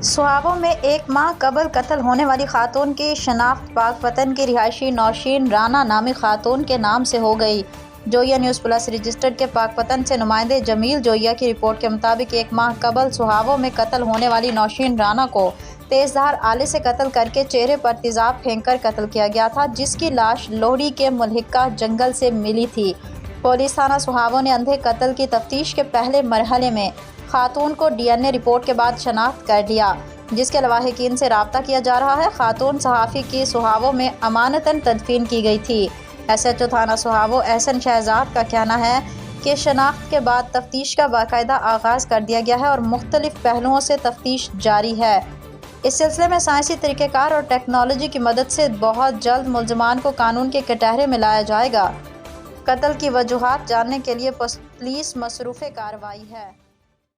सुहावों में एक माह कबल कत्ल होने वाली खातून की शनाख्त पाकपतन की रिहायशी नौशीन राना नामी खातून के नाम से हो गई। जोया न्यूज़ प्लस रजिस्टर्ड के पाकपतन से नुमाइंदे जमील जोया की रिपोर्ट के मुताबिक एक माह कबल सुहावों में कत्ल होने वाली नौशीन राना को तेज़धार आले से कत्ल करके चेहरे पर तेज़ाब फेंक कर कत्ल किया गया था, जिसकी लाश लोहड़ी के मुल्हिका जंगल से मिली थी। पुलिस थाना सुहावों ने अंधे कत्ल की तफ्तीश के पहले मरहले में खातून को DNA रिपोर्ट के बाद शनाख्त कर लिया, जिसके लवाहिकीन से रब्ता किया जा रहा है। खातून सहाफ़ी की सुहावों में अमानतन तदफीन की गई थी। SHO थाना सुहावों एहसन शहजाद का कहना है कि शनाख्त के बाद तफ्तीश का बाकायदा आगाज़ कर दिया गया है और मुख्तलिफ पहलुओं से तफ्तीश जारी है। इस सिलसिले में साइंसी तरीक़ेकार और टेक्नोलॉजी की मदद से बहुत जल्द मुल्ज़मान को कानून के कटहरे में लाया जाएगा। कत्ल की वजूहात जानने के लिए पुलिस मसरूफ़ कार्रवाई है।